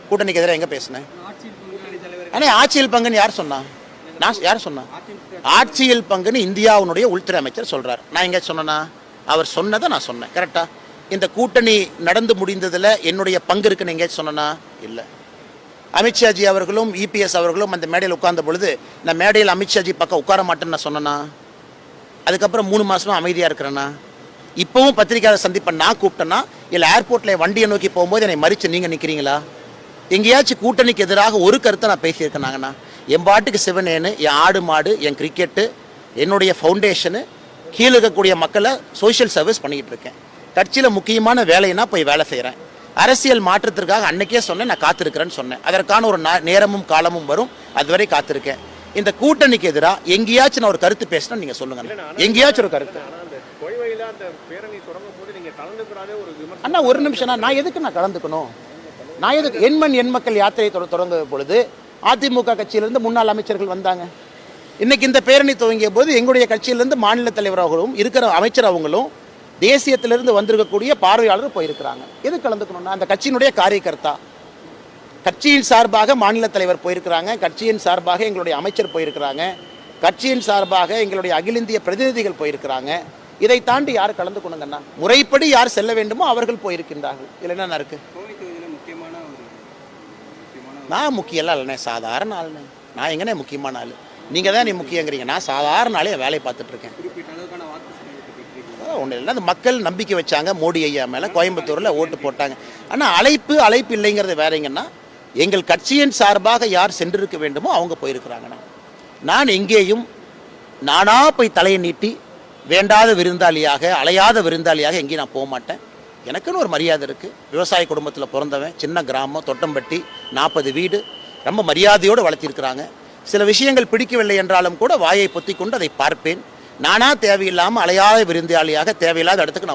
கூட்டணிக்கு எதிராக எங்கே பேசினேன்? ஆனால் ஆட்சியில் பங்குன்னு யார் சொன்னா? யார் சொன்னா? ஆட்சியில் பங்குன்னு இந்தியாவுடைய உள்துறை அமைச்சர் சொல்கிறார். நான் எங்கே சொன்னேன்னா? அவர் சொன்னதை நான் சொன்னேன். கரெக்டாக இந்த கூட்டணி நடந்து முடிந்ததில் என்னுடைய பங்கு இருக்குன்னு எங்கேயாச்சும் சொன்னேன்னா? இல்லை. அமித்ஷாஜி அவர்களும் இபிஎஸ் அவர்களும் அந்த மேடையில் உட்கார்ந்த பொழுது நான் மேடையில் அமித்ஷாஜி பக்கம் உட்கார மாட்டேன்னு நான் சொன்னேன்னா? அதுக்கப்புறம் 3 மாதமாக அமைதியாக இருக்கிறேன்னா? இப்போவும் பத்திரிகையாளர் சந்திப்பை நான் கூப்பிட்டேன்னா இல்லை ஏர்போர்ட்டில் வண்டியை நோக்கி போகும்போது என்னை மறித்து நீங்கள் நிற்கிறீங்களா? எங்கேயாச்சும் கூட்டணிக்கு எதிராக ஒரு கருத்தை நான் பேசியிருக்கேனாங்கண்ணா? என் பாட்டுக்கு சிவனேன்னு, என் ஆடு மாடு, என் கிரிக்கெட்டு, என்னுடைய ஃபவுண்டேஷனு, கீழே இருக்கக்கூடிய மக்களை சோஷியல் சர்வீஸ் பண்ணிக்கிட்டு இருக்கேன். கட்சியில் முக்கியமான வேலைன்னா போய் வேலை செய்கிறேன். அரசியல் மாற்றத்திற்காக அன்னைக்கே சொன்னேன், நான் காத்திருக்கிறேன்னு சொன்னேன். அதற்கான ஒரு நேரமும் காலமும் வரும், அதுவரை காத்திருக்கேன். இந்த கூட்டணிக்கு எதிராக எங்கேயாச்சும் நான் ஒரு கருத்து பேசினா நீங்கள் சொல்லுங்க. எங்கேயாச்சும் ஒரு கருத்து அண்ணா, ஒரு நிமிஷம், நான் எதுக்கு நான் கலந்துக்கணும்? நான் எதுக்கு? எண்மண் எண் மக்கள் யாத்திரை தொடங்க பொழுது அதிமுக கட்சியிலிருந்து முன்னாள் அமைச்சர்கள் வந்தாங்க. இன்னைக்கு இந்த பேரணி துவங்கிய போது எங்களுடைய கட்சியிலிருந்து மாநில தலைவர்களும் இருக்கிற அமைச்சர் அவங்களும் தேசியத்திலிருந்து வந்திருக்கக்கூடிய பார்வையாளர் போயிருக்கிறாங்க. எது கலந்துக்கணும்னா அந்த கட்சியினுடைய காரியகர்த்தா, கட்சியின் சார்பாக மாநில தலைவர் போயிருக்கிறாங்க, கட்சியின் சார்பாக எங்களுடைய அமைச்சர் போயிருக்கிறாங்க, கட்சியின் சார்பாக எங்களுடைய அகில இந்திய பிரதிநிதிகள் போயிருக்கிறாங்க. இதை தாண்டி யார் கலந்துக்கணுங்கன்னா முறைப்படி யார் செல்ல வேண்டுமோ அவர்கள் போயிருக்கின்றார்கள். இல்லை என்ன இருக்கு? நான் முக்கியம்லாம் இல்லைண்ணே, சாதாரண ஆளுண்ணே. நான் எங்கண்ணே முக்கியமான ஆள்? நீங்கள் தான் நீ முக்கியங்கிறீங்க. நான் சாதாரண ஆளே வேலையை பார்த்துட்ருக்கேன். ஒன்றும் இல்லை, அந்த மக்கள் நம்பிக்கை வச்சாங்க மோடி ஐயா மேலே, கோயம்புத்தூரில் ஓட்டு போட்டாங்க. ஆனால் அழைப்பு இல்லைங்கிறது வேறங்கன்னா எங்கள் கட்சியின் சார்பாக யார் சென்றிருக்க வேண்டுமோ அவங்க போயிருக்கிறாங்கண்ணா. நான் எங்கேயும் நானாக போய் தலையை நீட்டி வேண்டாத விருந்தாளியாக, அலையாத விருந்தாளியாக எங்கேயும் நான் போக மாட்டேன். எனக்குன்னு ஒரு மரியாதை இருக்குது. விவசாய குடும்பத்தில் பிறந்தவன், சின்ன கிராமம், தொட்டம்பட்டி, 40 வீடு, ரொம்ப மரியாதையோடு வளர்த்திருக்கிறாங்க. சில விஷயங்கள் பிடிக்கவில்லை என்றாலும் கூட வாயை பொத்தி கொண்டு அதை பார்ப்பேன். நானாக தேவையில்லாமல் அலையாத விருந்தாளியாக தேவையில்லாத இடத்துக்கு நான்